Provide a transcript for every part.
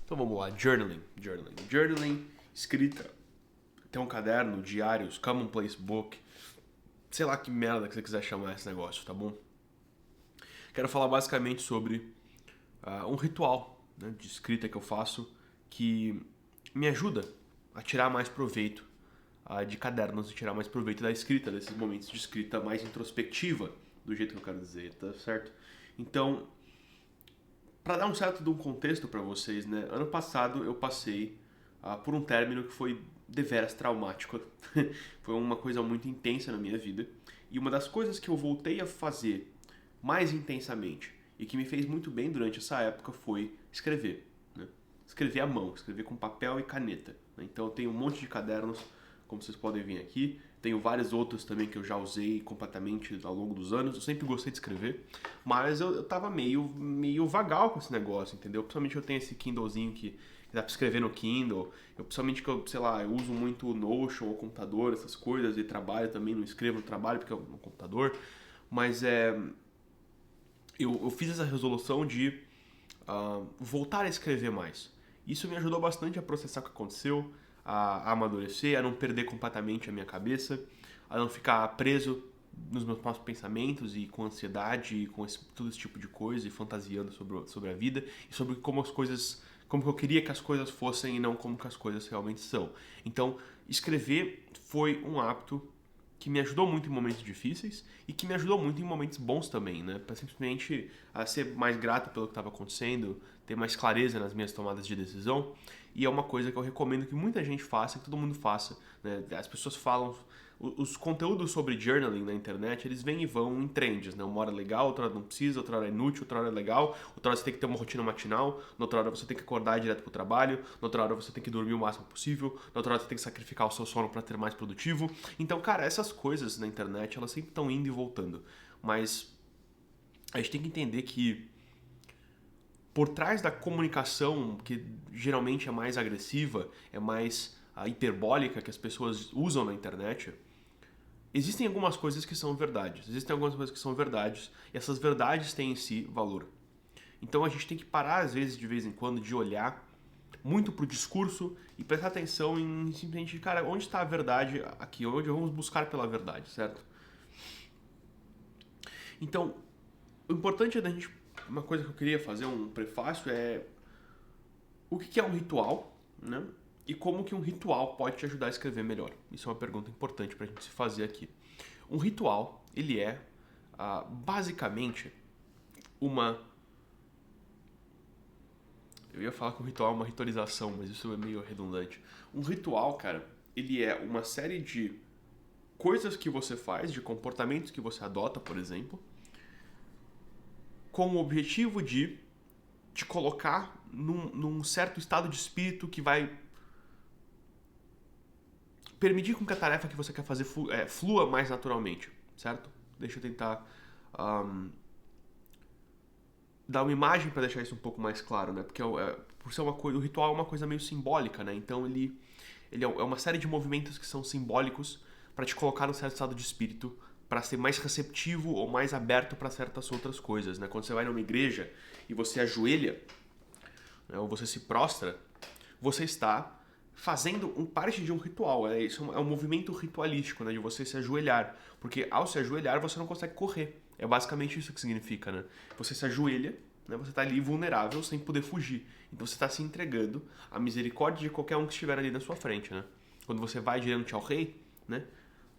Então vamos lá, journaling, escrita, tem um caderno, diários, commonplace book, sei lá que merda que você quiser chamar esse negócio, tá bom? Quero falar basicamente sobre um ritual, né, de escrita que eu faço que me ajuda a tirar mais proveito de cadernos e tirar mais proveito da escrita, desses momentos de escrita mais introspectiva, do jeito que eu quero dizer, tá certo? Então, para dar um certo de um contexto para vocês, né? Ano passado eu passei por um término que foi deveras traumático. Foi uma coisa muito intensa na minha vida. E uma das coisas que eu voltei a fazer mais intensamente e que me fez muito bem durante essa época foi escrever, né? Escrever à mão, escrever com papel e caneta, né? Então eu tenho um monte de cadernos, como vocês podem ver aqui. Tenho vários outros também que eu já usei completamente ao longo dos anos. Eu sempre gostei de escrever, mas eu tava meio vagal com esse negócio, entendeu? Principalmente eu tenho esse Kindlezinho que dá pra escrever no Kindle. Principalmente que eu, sei lá, eu uso muito o Notion ou computador, essas coisas, e trabalho também, não escrevo no trabalho porque é no computador. Mas eu fiz essa resolução de voltar a escrever mais. Isso me ajudou bastante a processar o que aconteceu, a amadurecer, a não perder completamente a minha cabeça, a não ficar preso nos meus próprios pensamentos e com ansiedade e com todo esse tipo de coisa e fantasiando sobre a vida e sobre como as coisas, como que eu queria que as coisas fossem e não como que as coisas realmente são. Então, escrever foi um hábito que me ajudou muito em momentos difíceis e que me ajudou muito em momentos bons também, né? Para simplesmente ser mais grato pelo que estava acontecendo, ter mais clareza nas minhas tomadas de decisão. E é uma coisa que eu recomendo que muita gente faça, que todo mundo faça, né? As pessoas falam, os conteúdos sobre journaling na internet, eles vêm e vão em trends, né? Uma hora é legal, outra hora não precisa, outra hora é inútil, outra hora é legal, outra hora você tem que ter uma rotina matinal, na outra hora você tem que acordar direto pro trabalho, na outra hora você tem que dormir o máximo possível, na outra hora você tem que sacrificar o seu sono para ter mais produtivo. Então, cara, essas coisas na internet, elas sempre estão indo e voltando. Mas a gente tem que entender que por trás da comunicação, que geralmente é mais agressiva, é mais hiperbólica que as pessoas usam na internet, existem algumas coisas que são verdades. Existem algumas coisas que são verdades, e essas verdades têm em si valor. Então a gente tem que parar, às vezes, de vez em quando, de olhar muito pro discurso e prestar atenção em simplesmente, cara, onde está a verdade aqui? Onde vamos buscar pela verdade, certo? Então, o importante é da gente. Uma coisa que eu queria fazer, um prefácio, é o que é um ritual, né? E como que um ritual pode te ajudar a escrever melhor. Isso é uma pergunta importante pra gente se fazer aqui. Um ritual, ele é basicamente uma... Eu ia falar que um ritual é uma ritualização, mas isso é meio redundante. Um ritual, cara, ele é uma série de coisas que você faz, de comportamentos que você adota, por exemplo, com o objetivo de te colocar num certo estado de espírito que vai permitir com que a tarefa que você quer fazer flua mais naturalmente, certo? Deixa eu tentar dar uma imagem para deixar isso um pouco mais claro, né? Porque por ser uma coisa, o ritual é uma coisa meio simbólica, né? Então ele é uma série de movimentos que são simbólicos para te colocar num certo estado de espírito, para ser mais receptivo ou mais aberto para certas outras coisas, né? Quando você vai numa igreja e você ajoelha, né, ou você se prostra, você está fazendo parte de um ritual. Isso é um movimento ritualístico, né, de você se ajoelhar. Porque ao se ajoelhar, você não consegue correr. É basicamente isso que significa, né? Você se ajoelha, né, você está ali vulnerável, sem poder fugir. Então você está se entregando à misericórdia de qualquer um que estiver ali na sua frente, né? Quando você vai diante ao rei, né,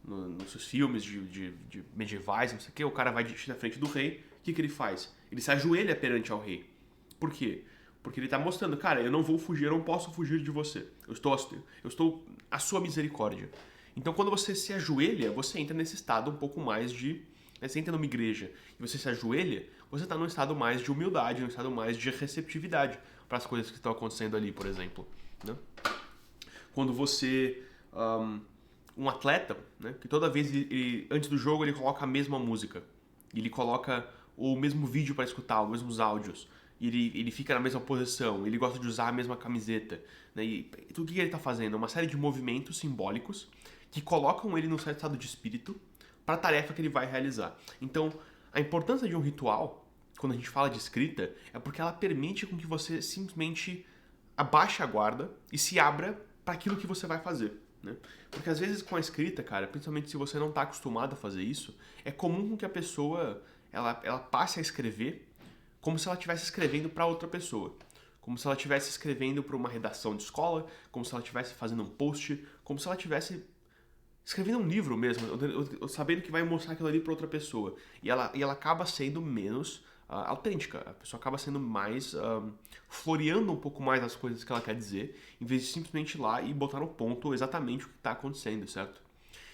nos seus filmes de medievais, não sei o que, o cara vai na frente do rei, o que ele faz? Ele se ajoelha perante ao rei. Por quê? Porque ele está mostrando, cara, eu não vou fugir, eu não posso fugir de você. Eu estou à sua misericórdia. Então, quando você se ajoelha, você entra nesse estado um pouco mais de... Você entra numa igreja e você se ajoelha, você está num estado mais de humildade, num estado mais de receptividade para as coisas que estão acontecendo ali, por exemplo. Né? Quando você... um atleta, né, que toda vez, antes do jogo, ele coloca a mesma música. Ele coloca o mesmo vídeo para escutar, os mesmos áudios. Ele fica na mesma posição, ele gosta de usar a mesma camiseta. Né? E tudo que ele está fazendo é uma série de movimentos simbólicos que colocam ele num certo estado de espírito para a tarefa que ele vai realizar. Então, a importância de um ritual, quando a gente fala de escrita, é porque ela permite com que você simplesmente abaixe a guarda e se abra para aquilo que você vai fazer, né? Porque às vezes com a escrita, cara, principalmente se você não está acostumado a fazer isso, é comum que a pessoa ela passe a escrever como se ela estivesse escrevendo para outra pessoa. Como se ela estivesse escrevendo para uma redação de escola, como se ela estivesse fazendo um post, como se ela estivesse escrevendo um livro mesmo, sabendo que vai mostrar aquilo ali para outra pessoa. E ela acaba sendo menos autêntica. A pessoa acaba sendo mais floreando um pouco mais as coisas que ela quer dizer, em vez de simplesmente ir lá e botar no ponto exatamente o que está acontecendo, certo?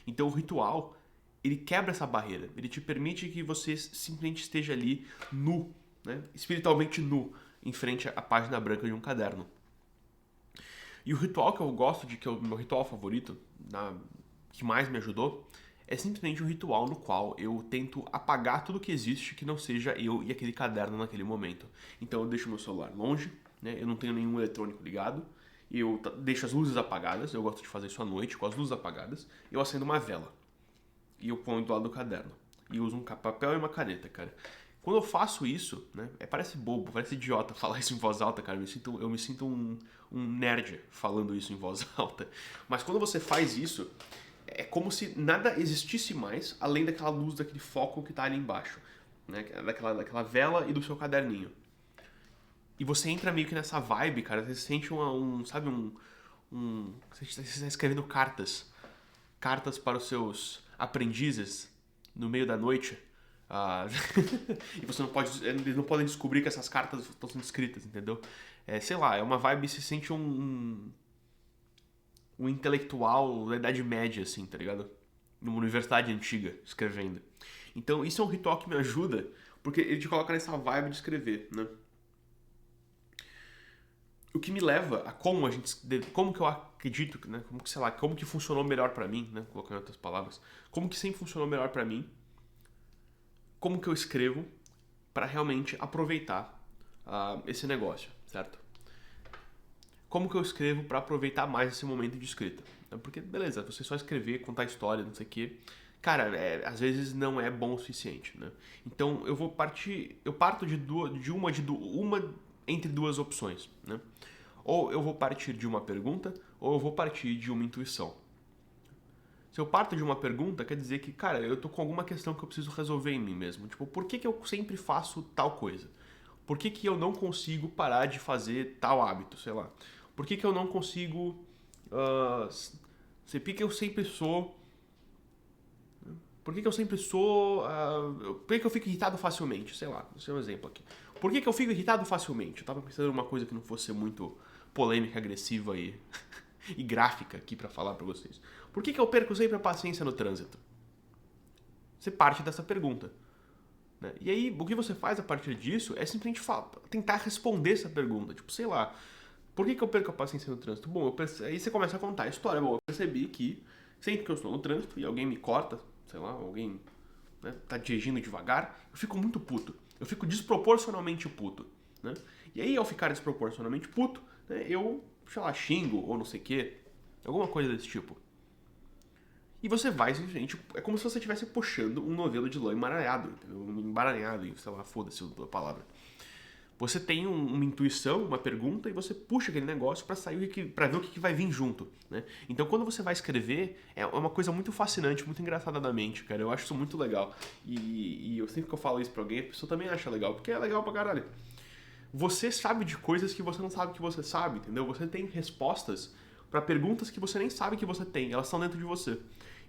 Então o ritual, ele quebra essa barreira. Ele te permite que você simplesmente esteja ali nu, né? Espiritualmente nu, em frente à página branca de um caderno. E o ritual que eu gosto que é o meu ritual favorito, que mais me ajudou, é simplesmente um ritual no qual eu tento apagar tudo que existe que não seja eu e aquele caderno naquele momento. Então eu deixo meu celular longe, né? Eu não tenho nenhum eletrônico ligado, eu deixo as luzes apagadas, eu gosto de fazer isso à noite, com as luzes apagadas, eu acendo uma vela e eu ponho do lado do caderno. E uso um papel e uma caneta, cara. Quando eu faço isso, né, parece bobo, parece idiota falar isso em voz alta, cara. Eu me sinto um nerd falando isso em voz alta. Mas quando você faz isso, é como se nada existisse mais além daquela luz, daquele foco que tá ali embaixo, né, daquela vela e do seu caderninho. E você entra meio que nessa vibe, cara. Você sente sabe, você está escrevendo cartas para os seus aprendizes no meio da noite. E você não pode, eles não podem descobrir que essas cartas estão sendo escritas, entendeu? Sei lá, é uma vibe, se sente um intelectual da Idade Média, assim, tá ligado? Numa universidade antiga, escrevendo. Então isso é um ritual que me ajuda, porque ele te coloca nessa vibe de escrever, né? O que me leva a como que eu acredito, né? Como que, sei lá, como que funcionou melhor pra mim, né? Colocando outras palavras. Como que sempre funcionou melhor pra mim. Como que eu escrevo para realmente aproveitar esse negócio, certo? Como que eu escrevo para aproveitar mais esse momento de escrita? Porque, beleza, você só escrever, contar história, não sei o quê, cara, às vezes não é bom o suficiente, né? Então eu parto de uma entre duas opções, né? Ou eu vou partir de uma pergunta, ou eu vou partir de uma intuição. Se eu parto de uma pergunta, quer dizer que, cara, eu tô com alguma questão que eu preciso resolver em mim mesmo. Tipo, por que eu sempre faço tal coisa? Por que eu não consigo parar de fazer tal hábito, sei lá? Por que eu não consigo... por que eu sempre sou... Por que eu sempre sou... por que eu fico irritado facilmente? Sei lá, vou ser um exemplo aqui. Por que eu fico irritado facilmente? Eu tava pensando em uma coisa que não fosse muito polêmica, agressiva e gráfica aqui pra falar pra vocês. Por que eu perco sempre a paciência no trânsito? Você parte dessa pergunta, né? E aí, o que você faz a partir disso é simplesmente tentar responder essa pergunta. Tipo, sei lá, por que eu perco a paciência no trânsito? Bom, aí você começa a contar a história. Bom, eu percebi que sempre que eu estou no trânsito e alguém me corta, sei lá, alguém, né, tá dirigindo devagar, eu fico muito puto. Eu fico desproporcionalmente puto, né? E aí, ao ficar desproporcionalmente puto, né, eu, sei lá, xingo ou não sei o quê, alguma coisa desse tipo. E você vai simplesmente... É como se você estivesse puxando um novelo de lã emaranhado, emaranhado, sei lá, foda-se a palavra. Você tem uma intuição, uma pergunta, e você puxa aquele negócio pra sair, para ver o que vai vir junto, né? Então, quando você vai escrever, é uma coisa muito fascinante, muito engraçada da mente, cara. Eu acho isso muito legal. E eu sempre que eu falo isso pra alguém, a pessoa também acha legal, porque é legal pra caralho. Você sabe de coisas que você não sabe que você sabe, entendeu? Você tem respostas pra perguntas que você nem sabe que você tem. Elas estão dentro de você.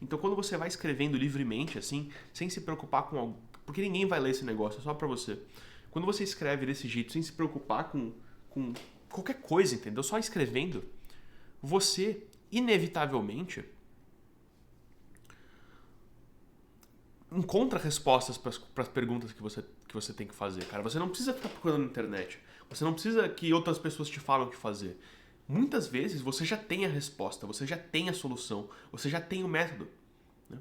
Então, quando você vai escrevendo livremente, assim, sem se preocupar com algo... Porque ninguém vai ler esse negócio, é só pra você. Quando você escreve desse jeito, sem se preocupar com qualquer coisa, entendeu? Só escrevendo, você, inevitavelmente, encontra respostas para as perguntas que você tem que fazer, cara. Você não precisa ficar procurando na internet. Você não precisa que outras pessoas te falem o que fazer. Muitas vezes você já tem a resposta, você já tem a solução, você já tem o método, né?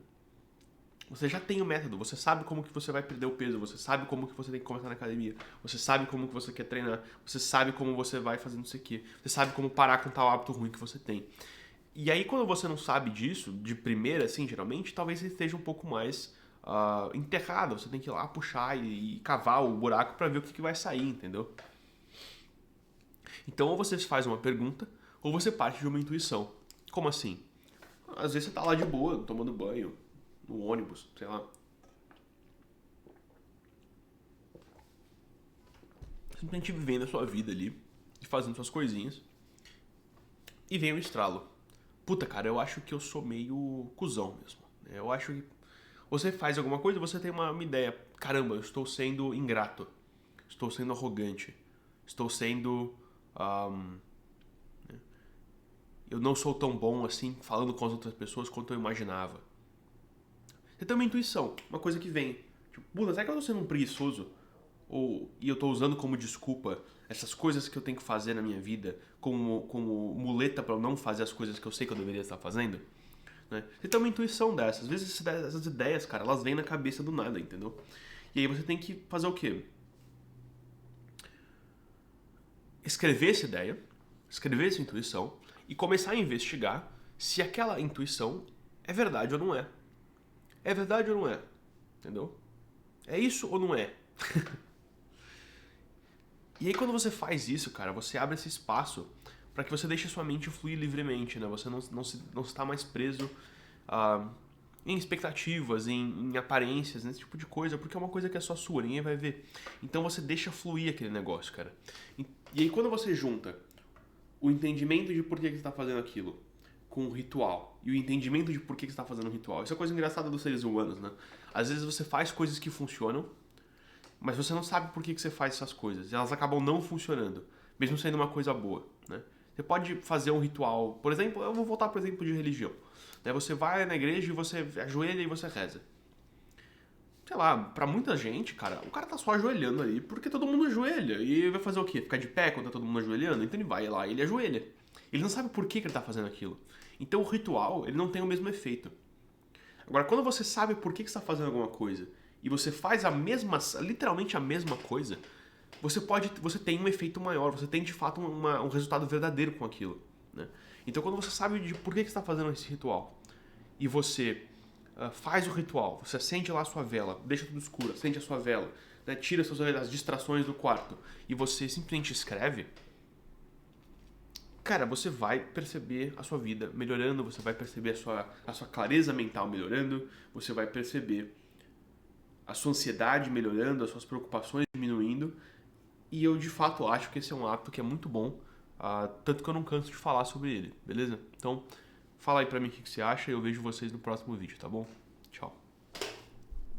Você já tem o método, você sabe como que você vai perder o peso, você sabe como que você tem que começar na academia, você sabe como que você quer treinar, você sabe como você vai fazer não sei o quê, você sabe como parar com tal hábito ruim que você tem. E aí quando você não sabe disso, de primeira, assim, geralmente, talvez você esteja um pouco mais enterrado, você tem que ir lá puxar e cavar o buraco pra ver o que vai sair, entendeu? Então, ou você faz uma pergunta, ou você parte de uma intuição. Como assim? Às vezes você tá lá de boa, tomando banho, no ônibus, sei lá. Simplesmente vivendo a sua vida ali, e fazendo suas coisinhas. E vem o estralo. Puta, cara, eu acho que eu sou meio cuzão mesmo. Eu acho que você faz alguma coisa, você tem uma ideia. Caramba, eu estou sendo ingrato. Estou sendo arrogante. Estou sendo. ahm, eu não sou tão bom assim falando com as outras pessoas quanto eu imaginava. Você tem uma intuição, uma coisa que vem. Tipo, puta, será que eu estou sendo um preguiçoso? E eu estou usando como desculpa essas coisas que eu tenho que fazer na minha vida como muleta para eu não fazer as coisas que eu sei que eu deveria estar fazendo? Né? Você tem uma intuição dessas. Às vezes essas ideias, cara, elas vêm na cabeça do nada, entendeu? E aí você tem que fazer o quê? Escrever essa ideia, escrever essa intuição e começar a investigar se aquela intuição é verdade ou não é. É verdade ou não é? Entendeu? É isso ou não é? E aí quando você faz isso, cara, você abre esse espaço para que você deixe a sua mente fluir livremente, né? Você não está mais preso ah, em expectativas, em aparências, nesse tipo de coisa, porque é uma coisa que é só sua, ninguém vai ver. Então você deixa fluir aquele negócio, cara. E aí quando você junta o entendimento de por que você está fazendo aquilo com o ritual e o entendimento de por que você está fazendo o ritual, isso é coisa engraçada dos seres humanos, né? Às vezes você faz coisas que funcionam, mas você não sabe por que você faz essas coisas. E elas acabam não funcionando, mesmo sendo uma coisa boa, né? Você pode fazer um ritual, por exemplo, eu vou voltar para o exemplo de religião. Né? Você vai na igreja e você ajoelha e você reza. Sei lá, pra muita gente, cara, o cara tá só ajoelhando ali porque todo mundo ajoelha. E vai fazer o quê? Ficar de pé quando tá todo mundo ajoelhando? Então ele vai lá e ele ajoelha. Ele não sabe por que ele tá fazendo aquilo. Então o ritual, ele não tem o mesmo efeito. Agora, quando você sabe por que você está fazendo alguma coisa e você faz a mesma, literalmente a mesma coisa, você tem um efeito maior, você tem de fato um resultado verdadeiro com aquilo, né? Então, quando você sabe de por que você está fazendo esse ritual e você faz o ritual, você acende lá a sua vela, deixa tudo escuro, acende a sua vela, né, tira as distrações do quarto e você simplesmente escreve, cara, você vai perceber a sua vida melhorando, você vai perceber a sua clareza mental melhorando, você vai perceber a sua ansiedade melhorando, as suas preocupações diminuindo. E eu de fato acho que esse é um hábito que é muito bom, tanto que eu não canso de falar sobre ele, beleza? Então, fala aí pra mim o que você acha e eu vejo vocês no próximo vídeo, tá bom?